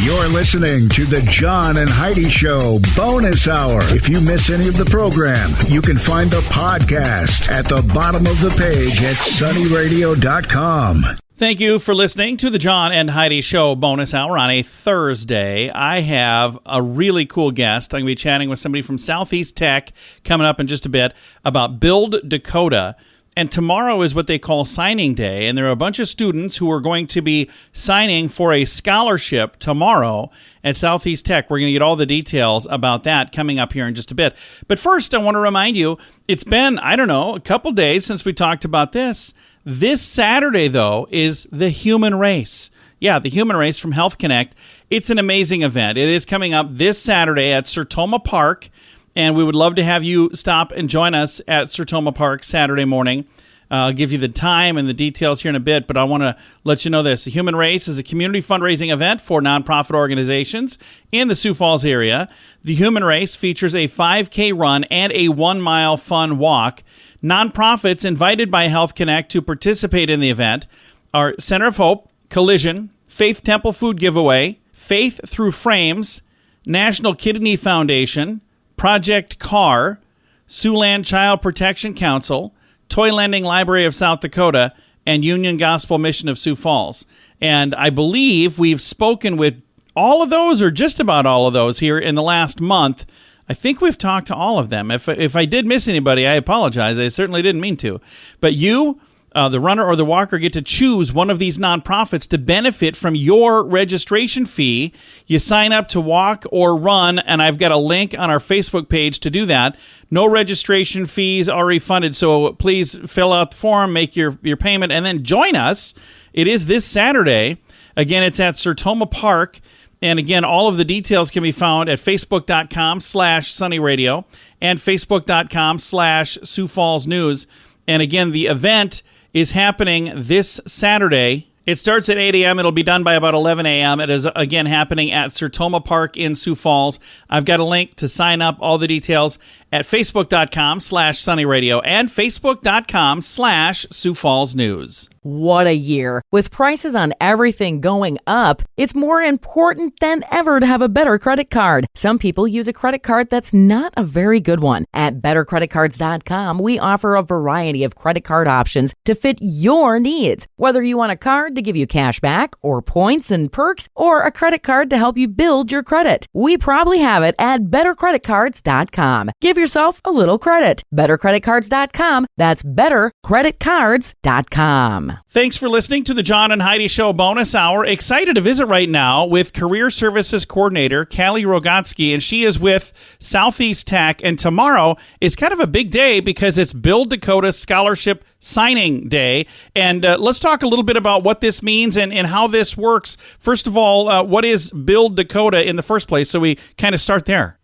You're listening to the John and Heidi Show Bonus Hour. If you miss any of the program, you can find the podcast at the bottom of the page at sunnyradio.com. Thank you for listening to the John and Heidi Show Bonus Hour on a Thursday. I have a really cool guest. I'm going to be chatting with somebody from Southeast Tech coming up in just a bit about Build Dakota. And tomorrow is what they call signing day, and there are a bunch of students who are going to be signing for a scholarship tomorrow at Southeast Tech. We're going to get all the details about that coming up here in just a bit. But first, I want to remind you, it's been, a couple days since we talked about this. This Saturday, though, is the Human Race. Yeah, the Human Race from Health Connect. It's an amazing event. It is coming up this Saturday at Sertoma Park. And we would love to have you stop and join us at Sertoma Park Saturday morning. I'll give you the time and the details here in a bit, but I want to let you know this. The Human Race is a community fundraising event for nonprofit organizations in the Sioux Falls area. The Human Race features a 5K run and a 1-mile fun walk. Nonprofits invited by Health Connect to participate in the event are Center of Hope, Collision, Faith Temple Food Giveaway, Faith Through Frames, National Kidney Foundation, Project CAR, Siouxland Child Protection Council, Toy Lending Library of South Dakota, and Union Gospel Mission of Sioux Falls. And I believe we've spoken with all of those, or just about all of those, here in the last month. I think we've talked to all of them. If I did miss anybody, I apologize. I certainly didn't mean to. But you, the runner or the walker, get to choose one of these nonprofits to benefit from your registration fee. You sign up to walk or run, and I've got a link on our Facebook page to do that. No registration fees are refunded, so please fill out the form, make your payment, and then join us. It is this Saturday. Again, it's at Sertoma Park. And again, all of the details can be found at facebook.com/sunnyradio and facebook.com/Sioux Falls News. And again, the event is happening this Saturday. It starts at 8 a.m. It'll be done by about 11 a.m. It is, again, happening at Sertoma Park in Sioux Falls. I've got a link to sign up, all the details, at facebook.com/sunnyradio and facebook.com/Sioux Falls News. What a year. With prices on everything going up, it's more important than ever to have a better credit card. Some people use a credit card that's not a very good one. At bettercreditcards.com, we offer a variety of credit card options to fit your needs. Whether you want a card to give you cash back or points and perks, or a credit card to help you build your credit, we probably have it at bettercreditcards.com. Give yourself a little credit. bettercreditcards.com. That's bettercreditcards.com. Thanks for listening to the John and Heidi Show Bonus Hour. Excited to visit right now with Career Services Coordinator Kelli Rogotzki, and she is with Southeast Tech. And tomorrow is kind of a big day because it's Build Dakota Scholarship Signing Day. And let's talk a little bit about what this means and how this works. First of all, what is Build Dakota in the first place? So we kind of start there.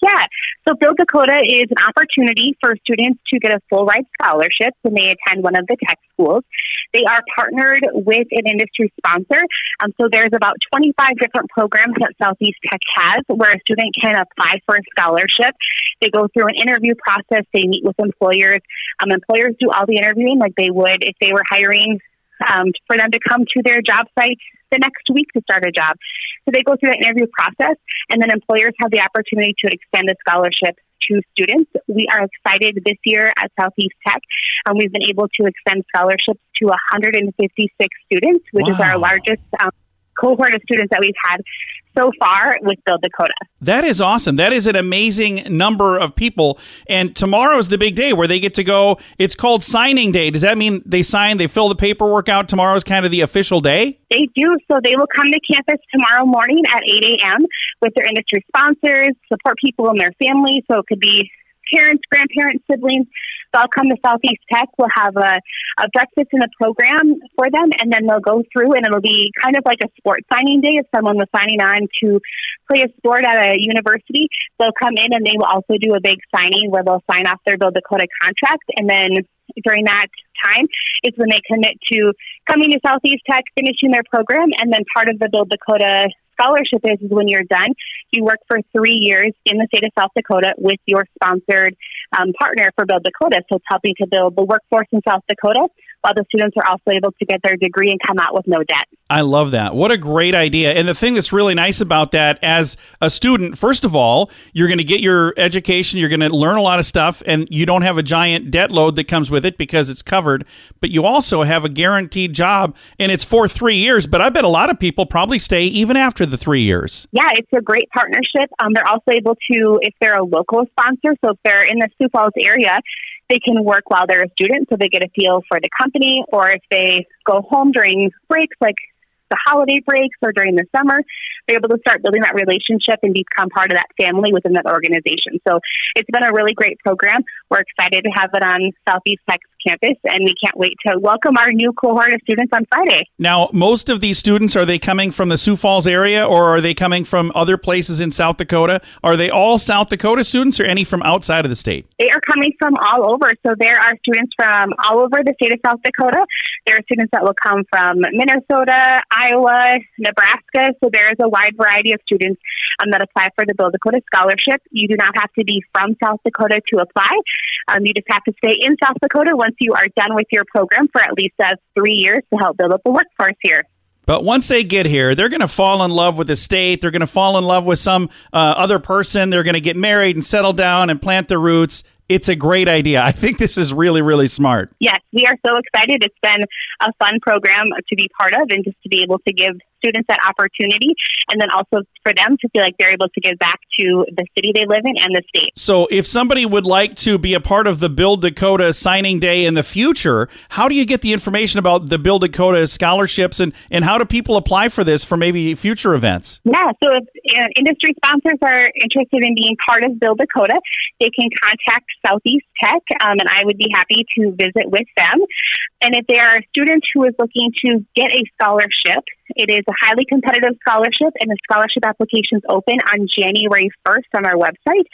Yeah. So Build Dakota is an opportunity for students to get a full ride scholarship when they attend one of the tech schools. They are partnered with an industry sponsor. So there's about 25 different programs that Southeast Tech has where a student can apply for a scholarship. They go through an interview process. They meet with employers. Employers do all the interviewing like they would if they were hiring for them to come to their job site the next week to start a job. So they go through that interview process, and then employers have the opportunity to extend a scholarship to students. We are excited this year at Southeast Tech, and we've been able to extend scholarships to 156 students, which is our largest cohort of students that we've had so far with Build Dakota. That is awesome. That is an amazing number of people. And tomorrow is the big day where they get to go. It's called signing day. Does that mean they sign, they fill the paperwork out? Tomorrow is kind of the official day? They do. So they will come to campus tomorrow morning at 8 a.m. with their industry sponsors, support people and their families. So it could be parents, grandparents, siblings. They'll come to Southeast Tech. We'll have a breakfast in the program for them, and then they'll go through, and it'll be kind of like a sports signing day. If someone was signing on to play a sport at a university, they'll come in and they will also do a big signing where they'll sign off their Build Dakota contract. And then during that time is when they commit to coming to Southeast Tech, finishing their program, and then part of the Build Dakota scholarship is when you're done, you work for 3 years in the state of South Dakota with your sponsored partner for Build Dakota. So it's helping to build the workforce in South Dakota while the students are also able to get their degree and come out with no debt. I love that. What a great idea. And the thing that's really nice about that, as a student, first of all, you're going to get your education, you're going to learn a lot of stuff, and you don't have a giant debt load that comes with it because it's covered. But you also have a guaranteed job, and it's for 3 years. But I bet a lot of people probably stay even after the 3 years. Yeah, it's a great partnership. They're also able to, if they're a local sponsor, so if they're in the Sioux Falls area, they can work while they're a student, so they get a feel for the company, or if they go home during breaks, like the holiday breaks or during the summer, they're able to start building that relationship and become part of that family within that organization. So it's been a really great program. We're excited to have it on Southeast Tech's campus, and we can't wait to welcome our new cohort of students on Friday. Now, most of these students, are they coming from the Sioux Falls area, or are they coming from other places in South Dakota? Are they all South Dakota students, or any from outside of the state? They are coming from all over. So there are students from all over the state of South Dakota. There are students that will come from Minnesota, Iowa, Nebraska. So there is a wide variety of students that apply for the Build Dakota Scholarship. You do not have to be from South Dakota to apply. You just have to stay in South Dakota once you are done with your program for at least 3 years to help build up the workforce here. But once they get here, they're going to fall in love with the state. They're going to fall in love with some other person. They're going to get married and settle down and plant their roots. It's a great idea. I think this is really, really smart. Yes, we are so excited. It's been a fun program to be part of, and just to be able to give students that opportunity, and then also for them to feel like they're able to give back to the city they live in and the state. So if somebody would like to be a part of the Build Dakota signing day in the future, how do you get the information about the Build Dakota scholarships, and how do people apply for this for maybe future events? Yeah, so if industry sponsors are interested in being part of Build Dakota, they can contact Southeast Tech, and I would be happy to visit with them. And if they are a student who is looking to get a scholarship, it is a highly competitive scholarship, and the scholarship applications open on January 1st on our website.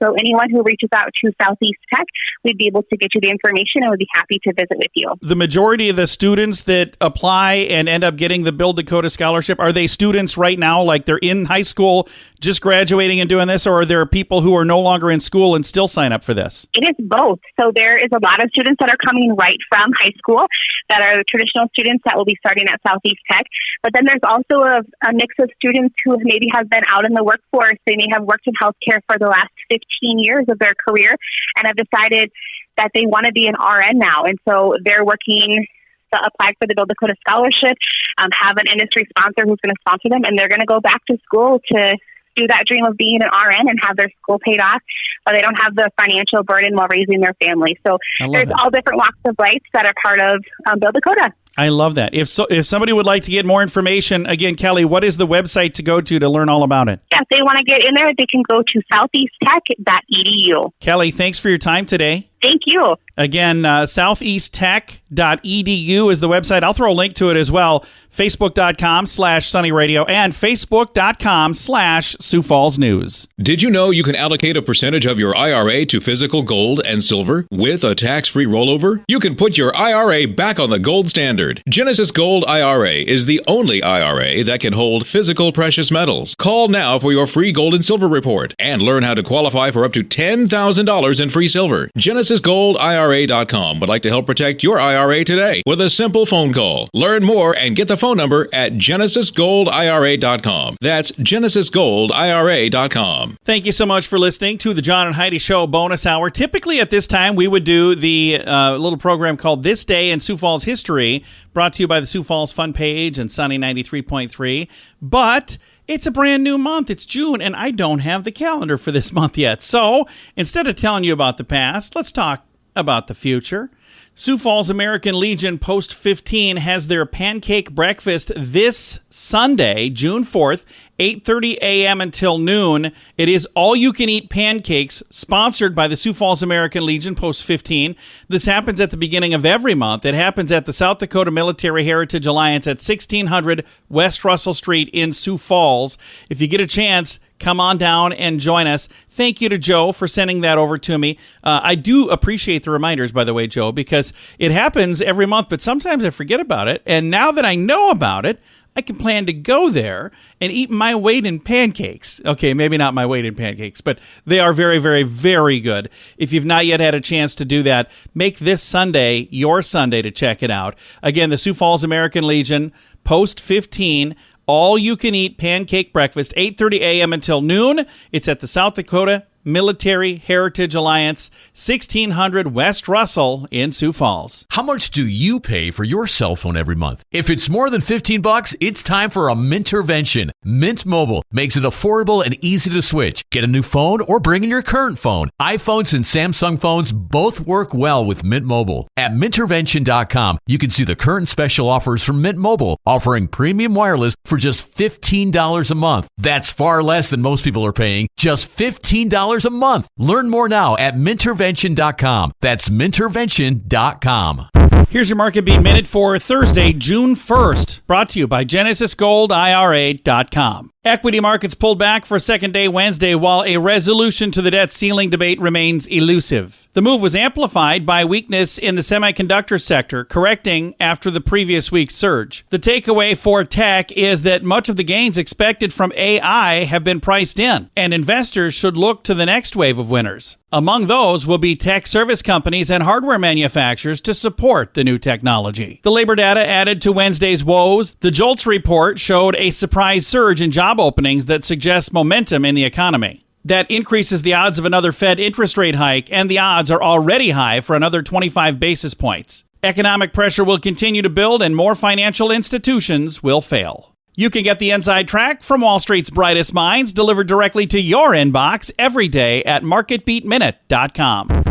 So anyone who reaches out to Southeast Tech, we'd be able to get you the information, and we'd be happy to visit with you. The majority of the students that apply and end up getting the Build Dakota Scholarship, are they students right now, like they're in high school, just graduating and doing this, or are there people who are no longer in school and still sign up for this? It is both. So there is a lot of students that are coming right from high school that are traditional students that will be starting at Southeast Tech. But then there's also a mix of students who maybe have been out in the workforce. They may have worked in healthcare for the last 15 years of their career and have decided that they want to be an RN now. And so they're working to apply for the Build Dakota Scholarship, have an industry sponsor who's going to sponsor them, and they're going to go back to school to do that dream of being an RN and have their school paid off, but they don't have the financial burden while raising their family. So there's all different walks of life that are part of Build Dakota. I love that. If somebody would like to get more information, again, Kelli, what is the website to go to learn all about it? Yeah, if they want to get in there, they can go to southeasttech.edu. Kelli, thanks for your time today. Thank you. Again, southeasttech.edu is the website. I'll throw a link to it as well. Facebook.com/Sunny Radio and Facebook.com/Sioux Falls News. Did you know you can allocate a percentage of your IRA to physical gold and silver with a tax-free rollover? You can put your IRA back on the gold standard. Genesis Gold IRA is the only IRA that can hold physical precious metals. Call now for your free gold and silver report and learn how to qualify for up to $10,000 in free silver. GenesisGoldIRA.com would like to help protect your IRA today with a simple phone call. Learn more and get the phone number at GenesisGoldIRA.com. That's GenesisGoldIRA.com. Thank you so much for listening to the John and Heidi Show bonus hour. Typically at this time, we would do the little program called This Day in Sioux Falls History, brought to you by the Sioux Falls Fun Page and Sunny 93.3. But it's a brand new month. It's June, and I don't have the calendar for this month yet. So instead of telling you about the past, let's talk about the future. Sioux Falls American Legion Post 15 has their pancake breakfast this Sunday, June 4th, 8:30 a.m. until noon. It is all-you-can-eat pancakes, sponsored by the Sioux Falls American Legion Post 15. This happens at the beginning of every month. It happens at the South Dakota Military Heritage Alliance at 1600 West Russell Street in Sioux Falls. If you get a chance, come on down and join us. Thank you to Joe for sending that over to me. I do appreciate the reminders, by the way, Joe, because it happens every month, but sometimes I forget about it. And now that I know about it, I can plan to go there and eat my weight in pancakes. Okay, maybe not my weight in pancakes, but they are very, very, very good. If you've not yet had a chance to do that, make this Sunday your Sunday to check it out. Again, the Sioux Falls American Legion, Post 15, all-you-can-eat pancake breakfast, 8:30 a.m. until noon. It's at the South Dakota Military Heritage Alliance, 1600 West Russell in Sioux Falls. How much do you pay for your cell phone every month? If it's more than $15, it's time for a Mintervention. Mint Mobile makes it affordable and easy to switch. Get a new phone or bring in your current phone. iPhones and Samsung phones both work well with Mint Mobile. At Mintervention.com, you can see the current special offers from Mint Mobile, offering premium wireless for just $15 a month. That's far less than most people are paying, just $15 a month. Learn more now at Mintervention.com. That's Mintervention.com. Here's your Market Beat Minute for Thursday, June 1st, brought to you by GenesisGoldIRA.com. Equity markets pulled back for a second day Wednesday while a resolution to the debt ceiling debate remains elusive. The move was amplified by weakness in the semiconductor sector, correcting after the previous week's surge. The takeaway for tech is that much of the gains expected from AI have been priced in, and investors should look to the next wave of winners. Among those will be tech service companies and hardware manufacturers to support the new technology. The labor data added to Wednesday's woes. The JOLTS report showed a surprise surge in job openings that suggests momentum in the economy. That increases the odds of another Fed interest rate hike, and the odds are already high for another 25 basis points. Economic pressure will continue to build, and more financial institutions will fail. You can get the inside track from Wall Street's brightest minds delivered directly to your inbox every day at MarketBeatMinute.com.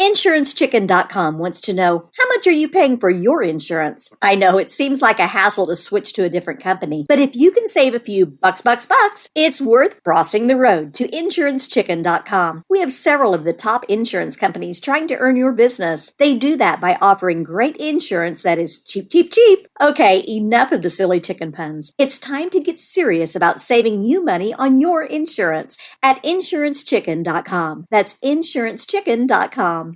InsuranceChicken.com wants to know, how much are you paying for your insurance? I know it seems like a hassle to switch to a different company, but if you can save a few bucks, it's worth crossing the road to InsuranceChicken.com. We have several of the top insurance companies trying to earn your business. They do that by offering great insurance that is cheap. Okay, enough of the silly chicken puns. It's time to get serious about saving you money on your insurance at InsuranceChicken.com. That's InsuranceChicken.com.